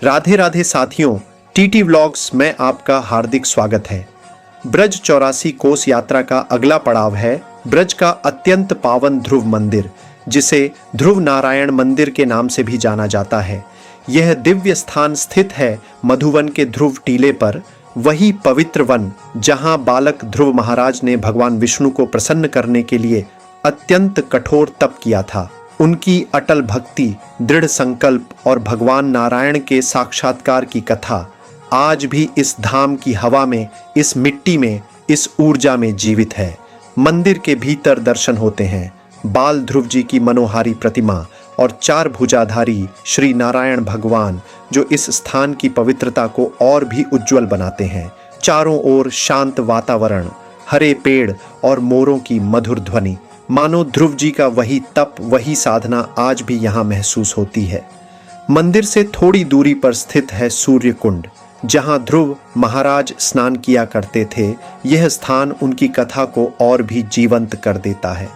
राधे राधे साथियों, TT vlogs में आपका हार्दिक स्वागत है। ब्रज 84 कोस यात्रा का अगला पड़ाव है ब्रज का अत्यंत पावन ध्रुव मंदिर, जिसे ध्रुव नारायण मंदिर के नाम से भी जाना जाता है। यह दिव्य स्थान स्थित है मधुवन के ध्रुव टीले पर, वही पवित्र वन जहां बालक ध्रुव महाराज ने भगवान विष्णु को प्रसन्न करने के लिए अत्यंत कठोर तप किया था। उनकी अटल भक्ति, दृढ़ संकल्प और भगवान नारायण के साक्षात्कार की कथा आज भी इस धाम की हवा में, इस मिट्टी में, इस ऊर्जा में जीवित है। मंदिर के भीतर दर्शन होते हैं बाल ध्रुव जी की मनोहारी प्रतिमा और 4 भुजाधारी श्री नारायण भगवान, जो इस स्थान की पवित्रता को और भी उज्जवल बनाते हैं। चारों ओर शांत वातावरण, हरे पेड़ और मोरों की मधुर ध्वनि, मानो ध्रुव जी का वही तप, वही साधना आज भी यहाँ महसूस होती है। मंदिर से थोड़ी दूरी पर स्थित है सूर्य कुंड, जहाँ ध्रुव महाराज स्नान किया करते थे। यह स्थान उनकी कथा को और भी जीवंत कर देता है।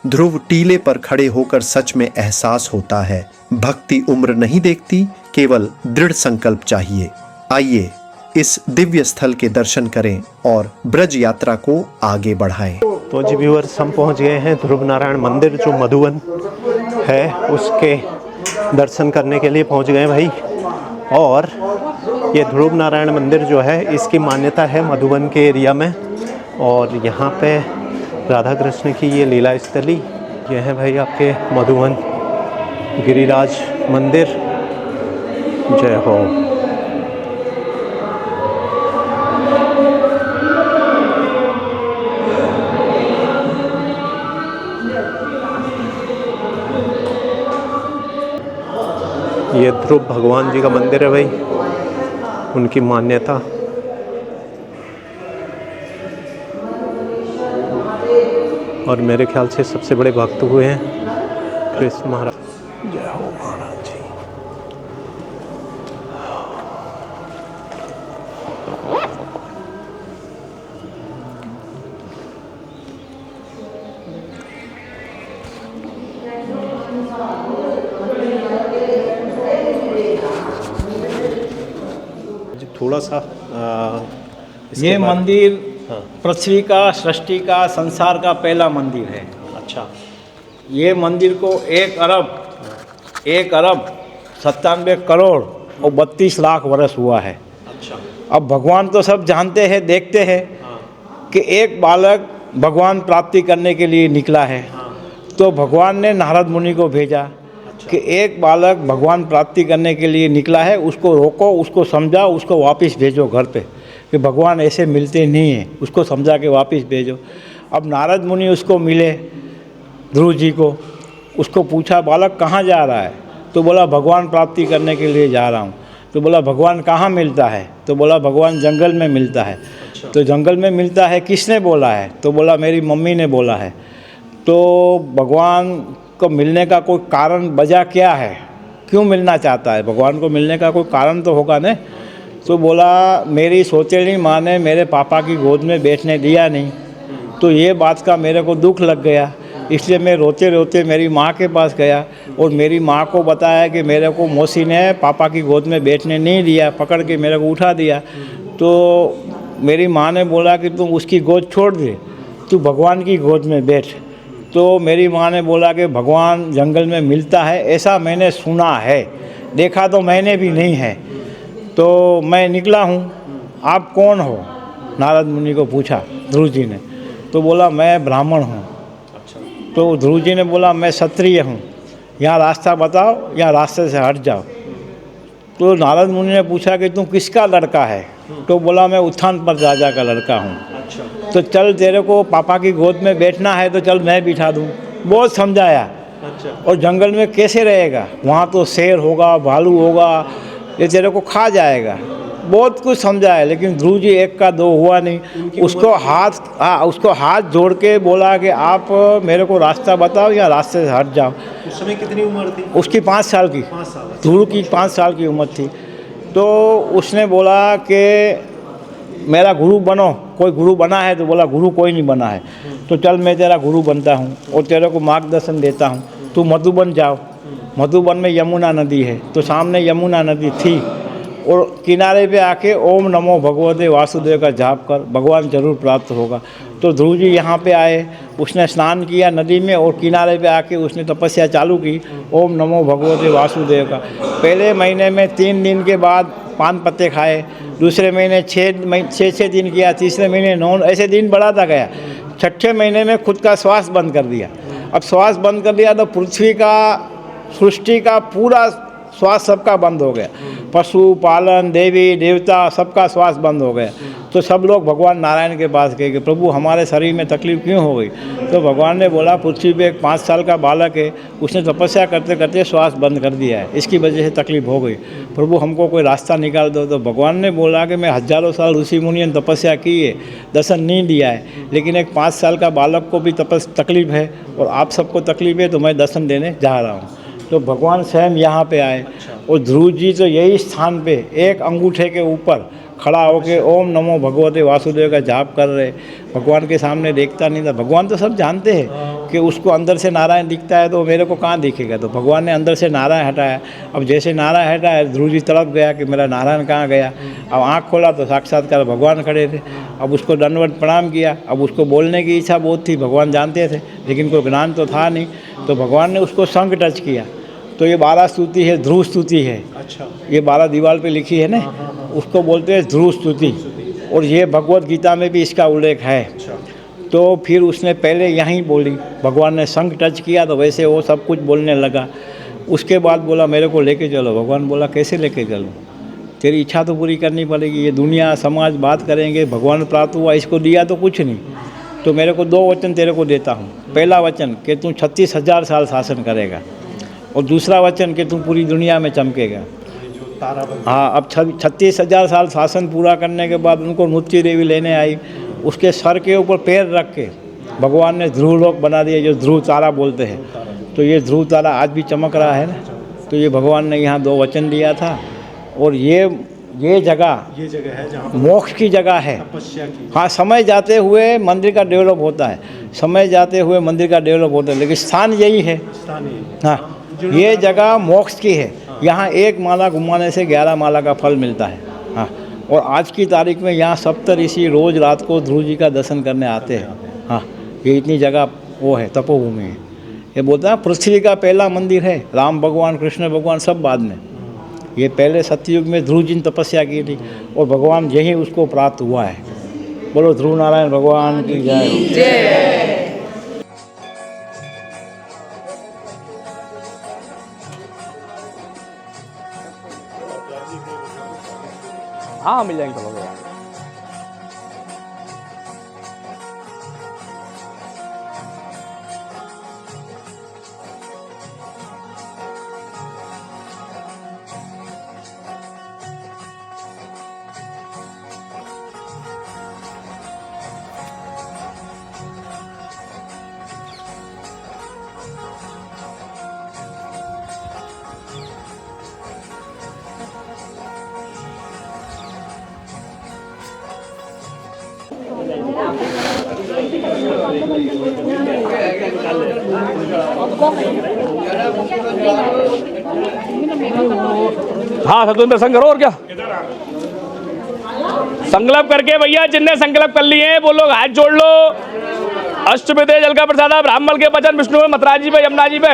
ध्रुव टीले पर खड़े होकर सच में एहसास होता है, भक्ति उम्र नहीं देखती, केवल दृढ़ संकल्प चाहिए। आइए इस दिव्य स्थल के दर्शन करें और ब्रज यात्रा को आगे बढ़ाएं। तो जी व्यूअर्स, हम पहुंच गए हैं ध्रुव नारायण मंदिर जो मधुवन है, उसके दर्शन करने के लिए पहुंच गए भाई। और ये ध्रुव नारायण मंदिर जो है, इसकी मान्यता है मधुवन के एरिया में, और यहाँ पे राधा कृष्ण की ये लीला स्थली, ये है भाई आपके मधुवन गिरिराज मंदिर। जय हो। ये ध्रुव भगवान जी का मंदिर है भाई, उनकी मान्यता। और मेरे ख्याल से सबसे बड़े भक्त हुए हैं कृष्ण महाराज। जय हो महाराज जी। थोड़ा सा ये मंदिर पृथ्वी का, सृष्टि का, संसार का पहला मंदिर है। अच्छा। ये मंदिर को 1 अरब 97 करोड़ और 32 लाख वर्ष हुआ है। अच्छा। अब भगवान तो सब जानते हैं, देखते हैं कि एक बालक भगवान प्राप्ति करने के लिए निकला है। तो भगवान ने नारद मुनि को भेजा कि एक बालक भगवान प्राप्ति करने के लिए निकला है, उसको रोको, उसको समझाओ, उसको वापस भेजो घर पे, कि भगवान ऐसे मिलते नहीं हैं, उसको समझा के वापस भेजो। अब नारद मुनि उसको मिले ध्रुव जी को, उसको पूछा बालक कहाँ जा रहा है? तो बोला भगवान प्राप्ति करने के लिए जा रहा हूँ। तो बोला भगवान कहाँ मिलता है? तो बोला भगवान जंगल में मिलता है। अच्छा। तो जंगल में मिलता है, किसने बोला है? तो बोला मेरी मम्मी ने बोला है। तो भगवान को मिलने का कोई कारण, वजह क्या है, क्यों मिलना चाहता है? भगवान को मिलने का कोई कारण तो होगा ना। तो बोला मेरी सोचेली माँ ने मेरे पापा की गोद में बैठने दिया नहीं, तो ये बात का मेरे को दुख लग गया, इसलिए मैं रोते रोते मेरी माँ के पास गया और मेरी माँ को बताया कि मेरे को मौसी ने पापा की गोद में बैठने नहीं दिया, पकड़ के मेरे को उठा दिया। तो मेरी माँ ने बोला कि तुम उसकी गोद छोड़ दे, तू भगवान की गोद में बैठ। तो मेरी माँ ने बोला कि भगवान जंगल में मिलता है, ऐसा मैंने सुना है, देखा तो मैंने भी नहीं है, तो मैं निकला हूँ, आप कौन हो? नारद मुनि को पूछा ध्रुव जी ने। तो बोला मैं ब्राह्मण हूँ। अच्छा। तो ध्रुव जी ने बोला मैं क्षत्रिय हूँ, यहाँ रास्ता बताओ या रास्ते से हट जाओ। तो नारद मुनि ने पूछा कि तुम किसका लड़का है? तो बोला मैं उत्थान पर राजा का लड़का हूँ। अच्छा। तो चल तेरे को पापा की गोद में बैठना है तो चल मैं बिठा दूँ। बहुत समझाया। अच्छा। और जंगल में कैसे रहेगा, वहाँ तो शेर होगा, भालू होगा, ये तेरे को खा जाएगा। बहुत कुछ समझाया, लेकिन ध्रुव जी 1 का 2 हुआ नहीं। उसको हाथ जोड़ के बोला कि आप मेरे को रास्ता बताओ या रास्ते से हट जाओ। उस समय कितनी उम्र थी? उसकी 5 साल की, 5 साल। ध्रुव की 5 साल की उम्र थी। तो उसने बोला कि मेरा गुरु बनो। कोई गुरु बना है? तो बोला गुरु कोई नहीं बना है। तो चल मैं तेरा गुरु बनता हूँ और तेरे को मार्गदर्शन देता हूँ, तू मधुबन जाओ। मधुबन में यमुना नदी है, तो सामने यमुना नदी थी। और किनारे पे आके ओम नमो भगवते वासुदेव का जाप कर, भगवान जरूर प्राप्त होगा। तो ध्रुव जी यहाँ पे आए, उसने स्नान किया नदी में और किनारे पे आके उसने तपस्या चालू की ओम नमो भगवते वासुदेव का। पहले महीने में 3 दिन के बाद पान पत्ते खाए, दूसरे महीने 6 दिन किया, तीसरे महीने 9, ऐसे दिन बढ़ाता गया। छठे महीने में खुद का श्वास बंद कर दिया। अब श्वास बंद कर दिया तो पृथ्वी का, सृष्टि का पूरा श्वास सबका बंद हो गया। पशु पालन, देवी देवता सबका श्वास बंद हो गया। तो सब लोग भगवान नारायण के पास गए कि प्रभु हमारे शरीर में तकलीफ क्यों हो गई। तो भगवान ने बोला पृथ्वी पे एक 5 साल का बालक है, उसने तपस्या करते करते श्वास बंद कर दिया है, इसकी वजह से तकलीफ हो गई। प्रभु हमको कोई रास्ता निकाल दो। तो भगवान ने बोला कि मैं हजारों साल ऋषि मुनियों ने तपस्या की है, दर्शन नहीं दिया है, लेकिन एक 5 साल का बालक को भी तकलीफ है और आप सबको तकलीफ है, तो मैं दर्शन देने जा रहा हूँ। तो भगवान स्वयं यहाँ पे आए और ध्रुव जी तो यही स्थान पे एक अंगूठे के ऊपर खड़ा होकर ओम नमो भगवते वासुदेव का जाप कर रहे। भगवान के सामने देखता नहीं था। भगवान तो सब जानते हैं कि उसको अंदर से नारायण दिखता है, तो मेरे को कहाँ दिखेगा। तो भगवान ने अंदर से नारायण हटाया। अब जैसे नारायण हटाया, ध्रुव जी तड़प गया कि मेरा नारायण कहाँ गया। अब आँख खोला तो साक्षात्कार भगवान खड़े थे। अब उसको दंडवत प्रणाम किया। अब उसको बोलने की इच्छा बहुत थी, भगवान जानते थे, लेकिन कोई ज्ञान तो था नहीं। तो भगवान ने उसको संग टच किया। तो ये 12 स्तुति है, ध्रुव स्तुति है। अच्छा, ये 12 दीवार पे लिखी है ना, उसको बोलते हैं ध्रुव स्तुति। और ये भगवत गीता में भी इसका उल्लेख है। तो फिर उसने पहले यहीं बोली, भगवान ने संग टच किया तो वैसे वो सब कुछ बोलने लगा। उसके बाद बोला मेरे को लेके चलो। भगवान बोला कैसे लेके चलो, तेरी इच्छा तो पूरी करनी पड़ेगी। ये दुनिया समाज बात करेंगे, भगवान प्राप्त हुआ, इसको दिया तो कुछ नहीं। तो मेरे को 2 वचन तेरे को देता हूँ। पहला वचन कि तू 36,000 साल शासन करेगा, और दूसरा वचन कि तू पूरी दुनिया में चमकेगा। हाँ, अब 36,000 साल शासन पूरा करने के बाद उनको मृत्यु देवी लेने आई। उसके सर के ऊपर पैर रख के भगवान ने ध्रुव लोक बना दिया, जो ध्रुव तारा बोलते हैं। तो ये ध्रुव तारा आज भी चमक रहा है ना। तो ये भगवान ने यहाँ 2 वचन दिया था। और ये जगह है जहाँ मोक्ष की जगह है। तपस्या की। हाँ, समय जाते हुए मंदिर का डेवलप होता है, समय जाते हुए मंदिर का डेवलप होता है, लेकिन स्थान यही है। हाँ, ये जगह मोक्ष की है। यहाँ 1 माला घुमाने से 11 माला का फल मिलता है। हाँ, और आज की तारीख में यहाँ 70 ऋषि रोज़ रात को ध्रुव जी का दर्शन करने आते हैं। हाँ, ये इतनी जगह वो है, तपोभूमि है। ये बोलता है पृथ्वी का पहला मंदिर है। राम भगवान, कृष्ण भगवान सब बाद में। ये पहले सत्ययुग में ध्रुव जी ने तपस्या की थी और भगवान यही उसको प्राप्त हुआ है। बोलो ध्रुव नारायण भगवान की जय। हाँ, मिल जाएंगे चलो। हाँ सतविंदर संग करो और क्या संकल्प करके भैया, जिनने संकल्प कर लिए हैं वो लोग हाथ जोड़ लो। अष्टविदे जल का प्रसाद ब्राह्मण के वचन विष्णु में मतरा जी पे यमुना जी पे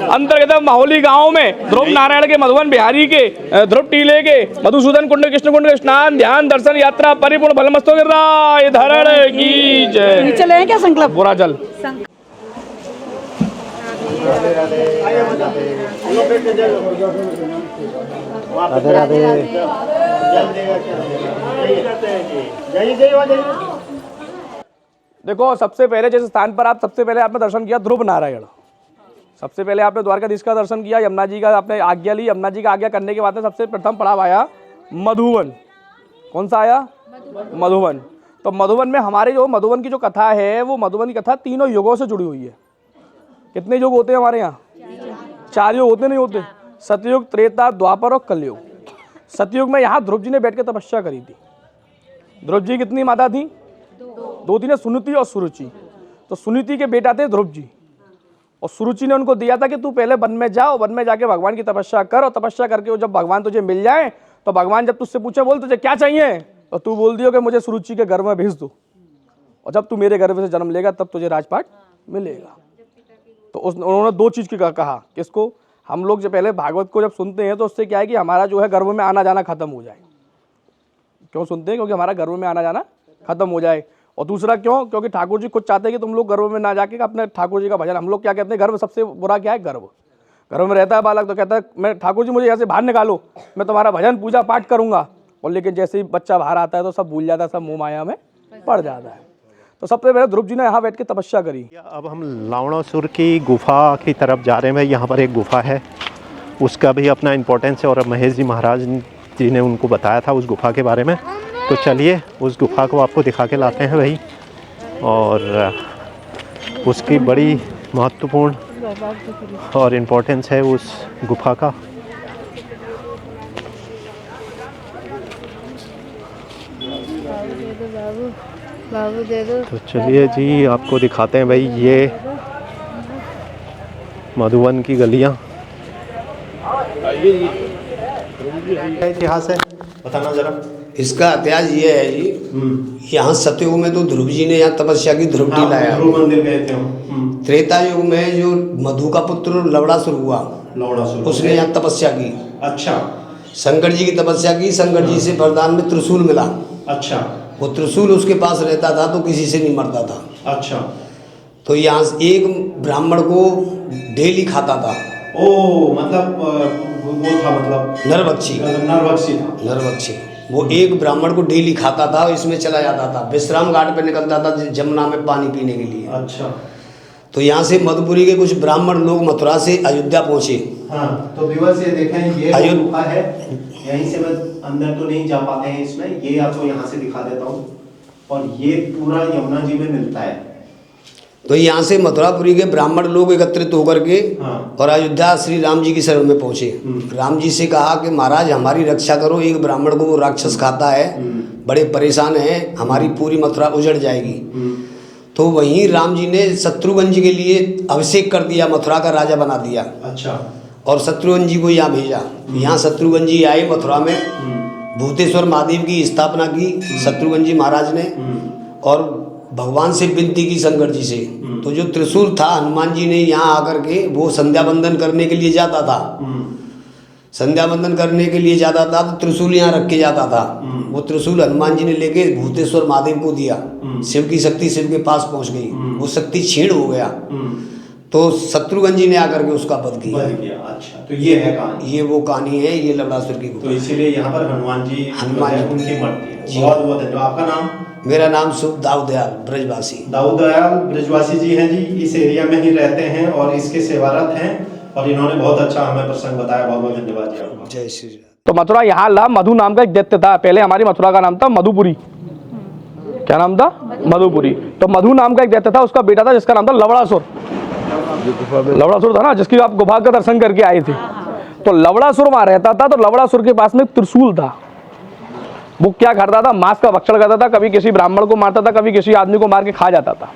अंतर्गत माहौली गांव में ध्रुव नारायण के मधुवन बिहारी के ध्रुव टीले के मधुसूदन कुंड कृष्ण कुंड के स्नान ध्यान दर्शन यात्रा परिपूर्ण फलमस्तो गिर धरण की जय। चले क्या संकल्प बुरा जल राधे राधे। देखो, सबसे पहले जिस स्थान पर आप सबसे पहले आपने दर्शन किया ध्रुव नारायण, सबसे पहले आपने द्वारकाधीश का दर्शन किया, यमुना जी का आपने आज्ञा ली। यमुना जी का आज्ञा करने के बाद में सबसे प्रथम पड़ाव आया मधुवन। कौन सा आया? मधुवन। तो मधुवन में हमारे जो मधुवन की जो कथा है, वो मधुवन की कथा 3 युगों से जुड़ी हुई है। कितने युग होते हैं हमारे यहाँ? 4 युग होते नहीं होते? सतयुग, त्रेता, द्वापर और कलयुग। सतयुग में यहाँ ध्रुव जी ने बैठ के तपस्या करी थी। ध्रुव जी कितनी माता थी? 2 थी, सुनीति और सुरुचि। तो सुनीति के बेटा थे ध्रुव जी, और सुरुचि ने उनको दिया था कि तू पहले वन में जा और वन में जाके भगवान की तपस्या कर, और तपस्या करके जब भगवान तुझे मिल जाए तो भगवान जब तुझसे पूछे बोल तुझे क्या चाहिए, तो तू बोल दियो कि मुझे सुरुचि के घर में भेज दो, और जब तू मेरे गर्भ से जन्म लेगा तब तुझे राजपाट मिलेगा। तो उन्होंने दो चीज़ की कहा, किसको, हम लोग जो पहले भागवत को जब सुनते हैं तो उससे क्या है कि हमारा जो है गर्भ में आना जाना खत्म हो जाए। क्यों सुनते हैं? क्योंकि हमारा गर्भ में आना जाना खत्म हो जाए। और दूसरा क्यों? क्योंकि ठाकुर जी खुद चाहते हैं कि तुम लोग गर्भ में ना जाके अपने ठाकुर जी का भजन, हम लोग क्या कहते हैं, गर्भ सबसे बुरा क्या है, गर्भ। गर्भ में रहता है बालक तो कहता है मैं ठाकुर जी मुझे यहाँ से बाहर निकालो, मैं तुम्हारा भजन पूजा पाठ करूंगा, और लेकिन जैसे ही बच्चा बाहर आता है तो सब भूल जाता है, सब मोह माया में पड़ जाता है। तो सबसे पहले ध्रुव जी ने यहाँ बैठ के तपस्या करी। अब हम लवणासुर की गुफा की तरफ जा रहे हैं। यहाँ पर एक गुफा है, उसका भी अपना इम्पोर्टेंस है और महेश जी महाराज जी ने उनको बताया था उस गुफा के बारे में। तो चलिए उस गुफा को आपको दिखा के लाते हैं भाई, और उसकी बड़ी महत्वपूर्ण और इम्पोर्टेंस है उस गुफा का। बाबू दे दो। तो चलिए जी आपको दिखाते हैं भाई ये मधुवन की गलियाँ। इतिहास है, बताना जरा। इसका इतिहास ये है जी, यहाँ सतयुग में तो ध्रुव जी ने यहाँ तपस्या की, ध्रुव जी लाया। ध्रुव मंदिर गए थे। त्रेता युग में जो मधु का पुत्र लवणासुर हुआ, लवणासुर, उसने यहाँ तपस्या की। अच्छा। शंकर जी की तपस्या की, शंकर जी से वरदान में त्रिशूल मिला। अच्छा। वो त्रिशूल उसके पास रहता था तो किसी से नहीं मरता था। अच्छा। तो यहाँ से एक ब्राह्मण को डेली खाता था। ओ मतलब वो था, मतलब नरभक्षी, नरभक्षी था। नरभक्षी वो एक ब्राह्मण को डेली खाता था, इसमें चला जाता था, विश्राम घाट पे निकलता था जमुना में पानी पीने के लिए। अच्छा। तो यहाँ से मधुपुरी के कुछ ब्राह्मण लोग मथुरा से अयोध्या पहुँचे। हाँ, तो व्यूअर्स ये देखें, ये गुफा है, यहीं से मैं अंदर तो नहीं जा पाते हैं इसमें, ये आपको यहाँ से दिखा देता हूँ, और ये पूरा यमुना जी में मिलता है। तो यहाँ से मथुरापुरी के ब्राह्मण लोग एकत्रित होकर के और अयोध्या श्री राम जी की शरण में पहुँचे। राम जी से कहा कि महाराज हमारी रक्षा करो, एक ब्राह्मण को वो राक्षस खाता है, बड़े परेशान हैं, हमारी पूरी मथुरा उजड़ जाएगी। तो वहीं राम जी ने शत्रुघ्न जी के लिए अभिषेक कर दिया, मथुरा का राजा बना दिया। अच्छा। और शत्रुघ्न जी को यहाँ भेजा। यहाँ शत्रुघ्न जी आए मथुरा में, भूतेश्वर महादेव की स्थापना की शत्रुघ्न जी महाराज ने, और भगवान से विनती की शंकर जी से। तो जो त्रिशूल था, हनुमान जी ने यहाँ आकर के वो संध्या बंदन करने के लिए जाता था, संध्या बंदन करने के लिए जाता था तो त्रिशूल यहाँ रख के जाता था। वो त्रिशूल हनुमान जी ने लेके भूतेश्वर महादेव को दिया, शिव की शक्ति शिव के पास पहुँच गई, वो शक्ति क्षीण हो गया। तो शत्रुघ्न जी ने आकर के उसका वध किया। अच्छा, तो ये है कहानी, ये वो कहानी है, ये लवणासुर की। तो इसीलिए यहाँ पर हनुमान जी उनकी मूर्ति है। बहुत बहुत धन्यवाद। आपका नाम? मेरा नाम शुभ दाऊदयाल ब्रजवासी। दाऊदयाल ब्रजवासी जी हैं जी, इस एरिया में ही रहते हैं और इसके सेवारत हैं, और इन्होंने बहुत अच्छा हमें प्रसंग बताया। बहुत बहुत धन्यवाद जी आपका। जय श्री राम। तो मथुरा यहाँ ला, मधु नाम का एक दैत्य था। पहले हमारी मथुरा का नाम था मधुपुरी। क्या नाम था? मधुपुरी। तो मधु नाम का एक दैत्य था, उसका बेटा था जिसका नाम था लवणासुर। लवणासुर था ना, जिसकी आप गुफा का दर्शन करके आए थे। तो लवणासुर वहां रहता था। तो लवणासुर के पास में त्रिशूल था। वो क्या करता था? मांस का भक्षण करता था, कभी किसी ब्राह्मण को मारता था, कभी किसी आदमी को मार के खा जाता था।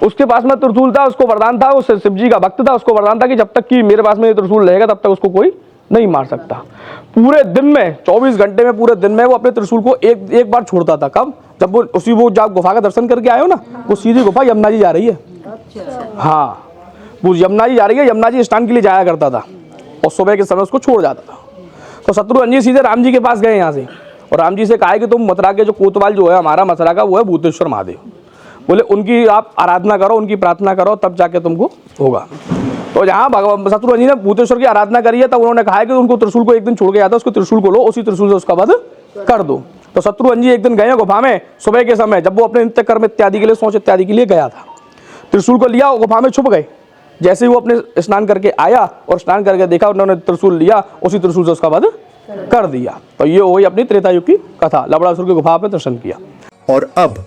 उसके पास में त्रिशूल था, उसको वरदान था, वो शिव जी का भक्त था, उसको वरदान था कि जब तक कि मेरे पास में ये त्रिशूल रहेगा तब तक उसको कोई नहीं मार सकता। पूरे दिन में 24 घंटे में, पूरे दिन में वो अपने त्रिशूल को एक बार छोड़ता था। कब? जब वो जब गुफा का दर्शन करके आए हो ना, वो सीधी गुफा यमुना जी जा रही है। हाँ, वो यमुना जी जा रही है, यमुना जी स्नान के लिए जाया करता था और सुबह के समय उसको छोड़ जाता था। तो शत्रुघ्न जी सीधे राम जी के पास गए यहाँ से, और राम जी से कहा कि तुम मथुरा के जो कोतवाल जो है हमारा मथुरा का, वो है भूतेश्वर महादेव। बोले उनकी आप आराधना करो, उनकी प्रार्थना करो, तब जाके तुमको होगा। तो जहाँ भगवान शत्रुघ्न जी ने भूतेश्वर की आराधना करी है, तब उन्होंने कहा कि उनको त्रिशूल को एक दिन छोड़ के जाता है, उसको त्रिशूल को लो, उसी त्रिशूल से उसका वध कर दो। तो शत्रुघ्न जी एक दिन गए गुफा में सुबह के समय, जब वो अपने नित्य कर्म इत्यादि के लिए, सोच इत्यादि के लिए गया था। त्रिशूल को लिया, गुफा में छुप गए। जैसे ही वो अपने स्नान करके आया और स्नान करके देखा, उन्होंने त्रिशूल लिया, उसी त्रिशूल से उसका वध कर दिया। तो ये वही अपनी त्रेता युग की कथा, लवणासुर की गुफा में दर्शन किया। और अब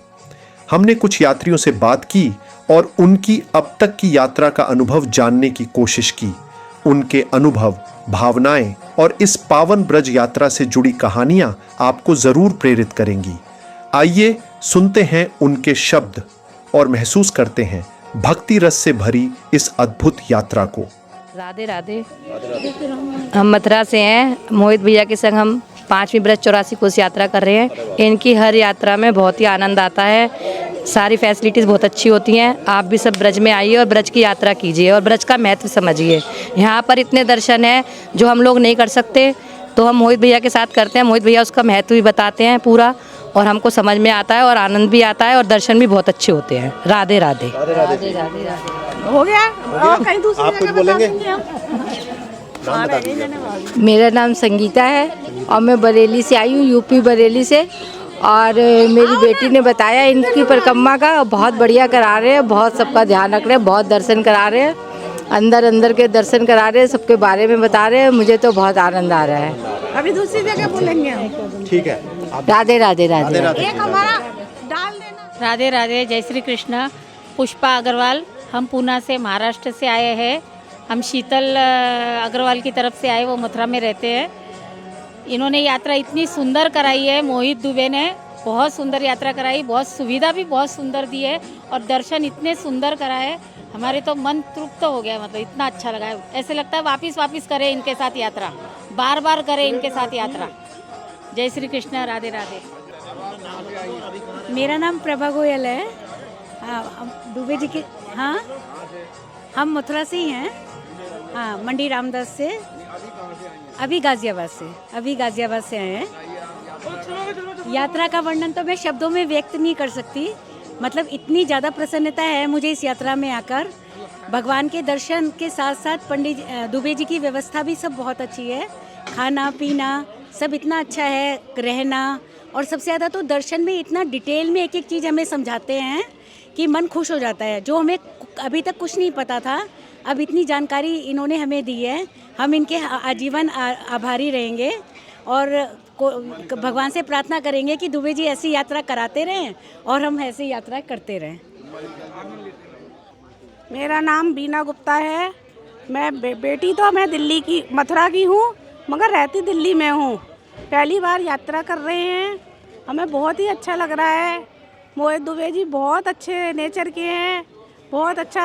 हमने कुछ यात्रियों से बात की और उनकी अब तक की यात्रा का अनुभव जानने की कोशिश की। उनके अनुभव, भावनाएं और इस पावन ब्रज यात्रा से जुड़ी कहानियां आपको जरूर प्रेरित करेंगी। आइए सुनते हैं उनके शब्द और महसूस करते हैं भक्ति रस से भरी इस अद्भुत यात्रा को। राधे राधे। हम मथुरा से हैं, मोहित भैया के संग हम 5वीं ब्रज 84 कोस यात्रा कर रहे हैं। इनकी हर यात्रा में बहुत ही आनंद आता है, सारी फैसिलिटीज़ बहुत अच्छी होती हैं। आप भी सब ब्रज में आइए और ब्रज की यात्रा कीजिए और ब्रज का महत्व समझिए। यहाँ पर इतने दर्शन हैं जो हम लोग नहीं कर सकते, तो हम मोहित भैया के साथ करते हैं। मोहित भैया उसका महत्व भी बताते हैं पूरा, और हमको समझ में आता है और आनंद भी आता है और दर्शन भी बहुत अच्छे होते हैं। राधे राधे। हो गया और कहीं दूसरी आप कुछ जगह बोलेंगे? मेरा नाम संगीता है और मैं बरेली से आई हूँ, यूपी बरेली से। और मेरी बेटी ने बताया इनकी परिक्रमा का बहुत बढ़िया करा रहे हैं, बहुत सबका ध्यान रख रहे हैं, बहुत दर्शन करा रहे हैं, अंदर के दर्शन करा रहे हैं, सबके बारे में बता रहे हैं। मुझे तो बहुत आनंद आ रहा है। अभी दूसरी जगह बोलेंगे हम। ठीक है। राधे राधे राधे। एक हमारा डाल देना। राधे राधे, जय श्री कृष्ण। पुष्पा अग्रवाल, हम पूना से महाराष्ट्र से आए हैं। हम शीतल अग्रवाल की तरफ से आए, वो मथुरा में रहते हैं। इन्होंने यात्रा इतनी सुंदर कराई है, मोहित दुबे ने बहुत सुंदर यात्रा कराई, बहुत सुविधा भी बहुत सुंदर दी है और दर्शन इतने सुंदर कराए, हमारे तो मन तृप्त हो गया। मतलब इतना अच्छा लगा है, ऐसे लगता है वापस करें इनके साथ यात्रा, बार बार करें इनके साथ यात्रा। जय श्री कृष्ण, राधे राधे। मेरा नाम प्रभा गोयल है। हाँ, दुबे जी के, हाँ हम मथुरा से ही हैं। हाँ, मंडी रामदास से, अभी गाजियाबाद से आए हैं। यात्रा का वर्णन तो मैं शब्दों में व्यक्त नहीं कर सकती। मतलब इतनी ज़्यादा प्रसन्नता है मुझे इस यात्रा में आकर। भगवान के दर्शन के साथ साथ पंडित दुबे जी की व्यवस्था भी सब बहुत अच्छी है, खाना पीना सब इतना अच्छा है, रहना, और सबसे ज़्यादा तो दर्शन में इतना डिटेल में एक एक चीज़ हमें समझाते हैं कि मन खुश हो जाता है, जो हमें अभी तक कुछ नहीं पता था। अब इतनी जानकारी इन्होंने हमें दी है, हम इनके आजीवन आभारी रहेंगे और भगवान से प्रार्थना करेंगे कि दुबे जी ऐसी यात्रा कराते रहें और हम ऐसी यात्रा करते रहें। मेरा नाम बीना गुप्ता है। मैं बेटी तो मैं दिल्ली की, मथुरा की हूँ, मगर रहती दिल्ली में हूँ। पहली बार यात्रा कर रहे हैं, हमें बहुत ही अच्छा लग रहा है। मोहित दुबे जी बहुत अच्छे नेचर के हैं, बहुत अच्छा,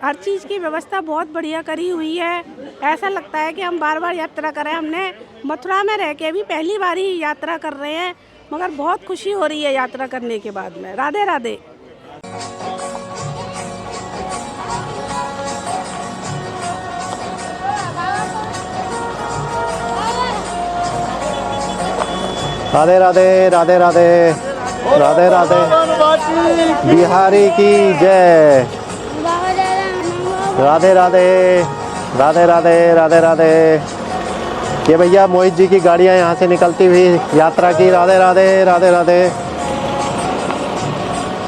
हर चीज़ की व्यवस्था बहुत बढ़िया करी हुई है। ऐसा लगता है कि हम बार बार यात्रा करें। हमने मथुरा में रह के भी पहली बार ही यात्रा कर रहे हैं, मगर बहुत खुशी हो रही है यात्रा करने के बाद में। राधे राधे। राधे राधे राधे राधे राधे राधे, बिहारी की जय। राधे राधे राधे राधे राधे राधे। ये भैया मोहित जी की गाड़ियाँ यहाँ से निकलती हुई यात्रा की। राधे राधे राधे राधे।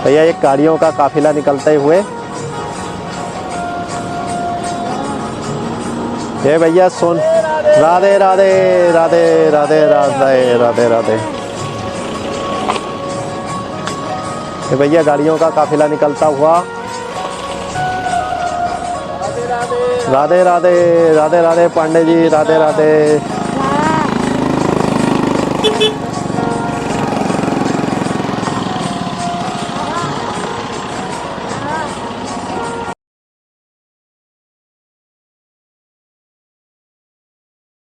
भैया एक गाड़ियों का काफिला निकलते हुए, ये भैया सुन। राधे राधे राधे राधे राधे राधे राधे। ये भैया गाड़ियों का काफिला निकलता हुआ। राधे राधे राधे राधे पांडे जी, राधे राधे।